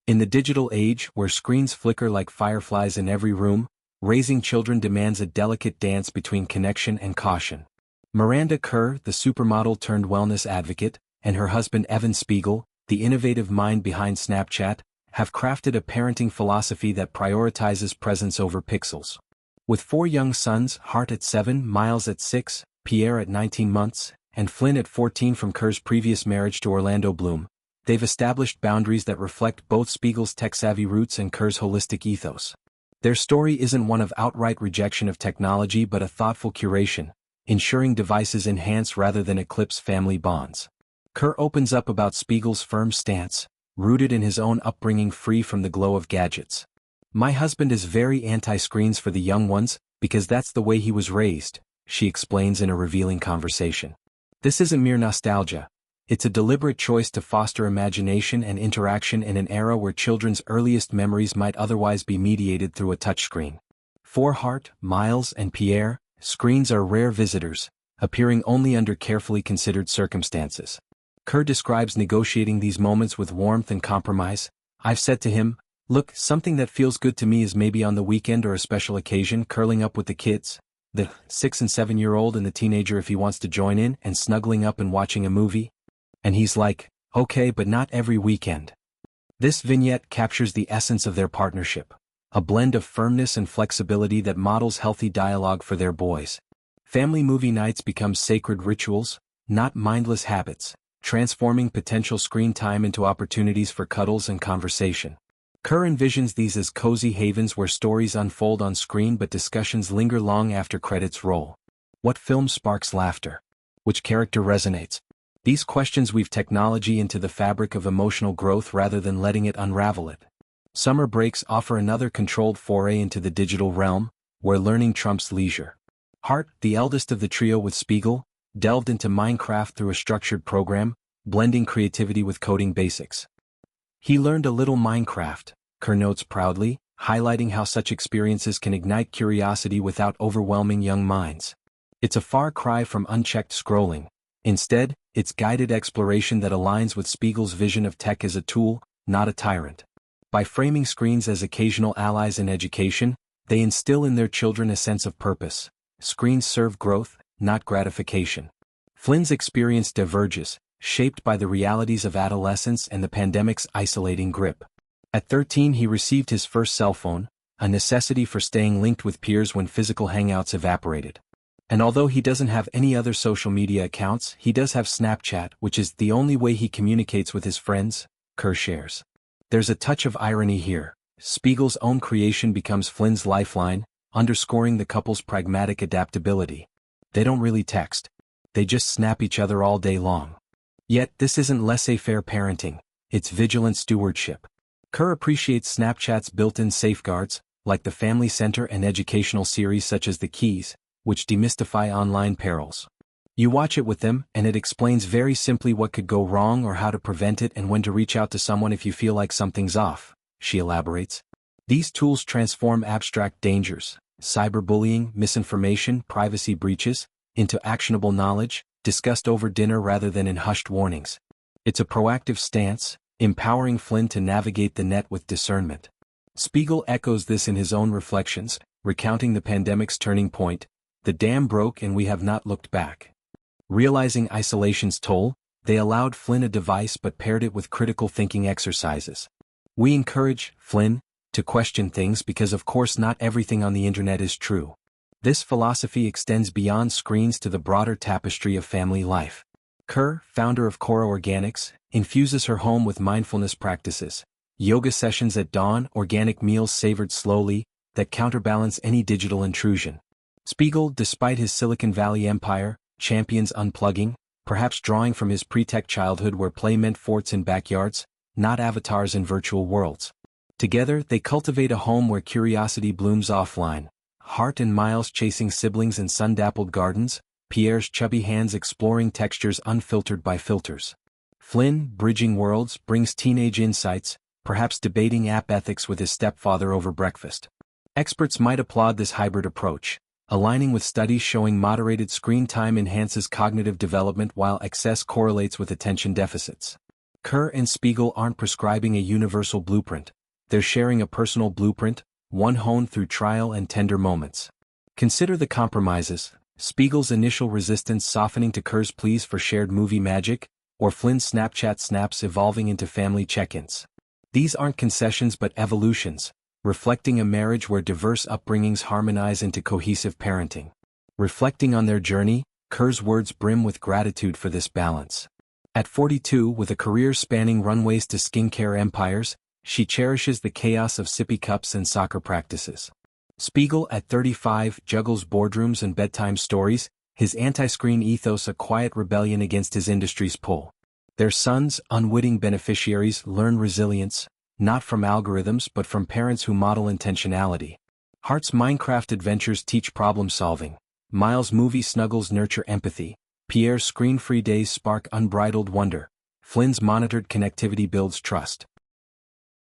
In the digital age, where screens flicker like fireflies in every room, raising children demands a delicate dance between connection and caution. Miranda Kerr, the supermodel turned wellness advocate, and her husband Evan Spiegel, the innovative mind behind Snapchat, have crafted a parenting philosophy that prioritizes presence over pixels. With 4 young sons, Hart at 7, Miles at 6, Pierre at 19 months, and Flynn at 14 from Kerr's previous marriage to Orlando Bloom, they've established boundaries that reflect both Spiegel's tech-savvy roots and Kerr's holistic ethos. Their story isn't one of outright rejection of technology but a thoughtful curation, ensuring devices enhance rather than eclipse family bonds. Kerr opens up about Spiegel's firm stance, rooted in his own upbringing free from the glow of gadgets. "My husband is very anti-screens for the young ones, because that's the way he was raised," she explains in a revealing conversation. This isn't mere nostalgia. It's a deliberate choice to foster imagination and interaction in an era where children's earliest memories might otherwise be mediated through a touchscreen. For Hart, Miles, and Pierre, screens are rare visitors, appearing only under carefully considered circumstances. Kerr describes negotiating these moments with warmth and compromise. "I've said to him, look, something that feels good to me is maybe on the weekend or a special occasion curling up with the kids, the 6 and 7-year-old and the teenager if he wants to join in, and snuggling up and watching a movie. And he's like, okay, but not every weekend." This vignette captures the essence of their partnership, a blend of firmness and flexibility that models healthy dialogue for their boys. Family movie nights become sacred rituals, not mindless habits, transforming potential screen time into opportunities for cuddles and conversation. Kerr envisions these as cozy havens where stories unfold on screen but discussions linger long after credits roll. What film sparks laughter? Which character resonates? These questions weave technology into the fabric of emotional growth rather than letting it unravel it. Summer breaks offer another controlled foray into the digital realm, where learning trumps leisure. Hart, the eldest of the trio with Spiegel, delved into Minecraft through a structured program, blending creativity with coding basics. "He learned a little Minecraft," Kerr notes proudly, highlighting how such experiences can ignite curiosity without overwhelming young minds. It's a far cry from unchecked scrolling. Instead, it's guided exploration that aligns with Spiegel's vision of tech as a tool, not a tyrant. By framing screens as occasional allies in education, they instill in their children a sense of purpose. Screens serve growth, not gratification. Flynn's experience diverges, shaped by the realities of adolescence and the pandemic's isolating grip. At 13 he received his first cell phone, a necessity for staying linked with peers when physical hangouts evaporated. And although he doesn't have any other social media accounts, he does have Snapchat, which is the only way he communicates with his friends, Kerr shares. There's a touch of irony here. Spiegel's own creation becomes Flynn's lifeline, underscoring the couple's pragmatic adaptability. They don't really text. They just snap each other all day long. Yet this isn't laissez-faire parenting, it's vigilant stewardship. Kerr appreciates Snapchat's built-in safeguards, like the Family Center and educational series such as The Keys, which demystify online perils. You watch it with them, and it explains very simply what could go wrong or how to prevent it and when to reach out to someone if you feel like something's off, she elaborates. These tools transform abstract dangers, cyberbullying, misinformation, privacy breaches, into actionable knowledge, discussed over dinner rather than in hushed warnings. It's a proactive stance, empowering Flynn to navigate the net with discernment. Spiegel echoes this in his own reflections, recounting the pandemic's turning point. "The dam broke and we have not looked back." Realizing isolation's toll, they allowed Flynn a device but paired it with critical thinking exercises. "We encourage, Flynn, to question things because of course not everything on the internet is true." This philosophy extends beyond screens to the broader tapestry of family life. Kerr, founder of Cora Organics, infuses her home with mindfulness practices, yoga sessions at dawn, organic meals savored slowly, that counterbalance any digital intrusion. Spiegel, despite his Silicon Valley empire, champions unplugging, perhaps drawing from his pre-tech childhood where play meant forts in backyards, not avatars in virtual worlds. Together, they cultivate a home where curiosity blooms offline. Hart and Miles chasing siblings in sun-dappled gardens, Pierre's chubby hands exploring textures unfiltered by filters. Flynn, bridging worlds, brings teenage insights, perhaps debating app ethics with his stepfather over breakfast. Experts might applaud this hybrid approach, aligning with studies showing moderated screen time enhances cognitive development while excess correlates with attention deficits. Kerr and Spiegel aren't prescribing a universal blueprint. They're sharing a personal blueprint, one honed through trial and tender moments. Consider the compromises: Spiegel's initial resistance softening to Kerr's pleas for shared movie magic, or Flynn's Snapchat snaps evolving into family check-ins. These aren't concessions but evolutions, reflecting a marriage where diverse upbringings harmonize into cohesive parenting. Reflecting on their journey, Kerr's words brim with gratitude for this balance. At 42, with a career spanning runways to skincare empires, she cherishes the chaos of sippy cups and soccer practices. Spiegel, at 35, juggles boardrooms and bedtime stories, his anti-screen ethos a quiet rebellion against his industry's pull. Their sons, unwitting beneficiaries, learn resilience, not from algorithms but from parents who model intentionality. Hart's Minecraft adventures teach problem-solving. Miles' movie snuggles nurture empathy. Pierre's screen-free days spark unbridled wonder. Flynn's monitored connectivity builds trust.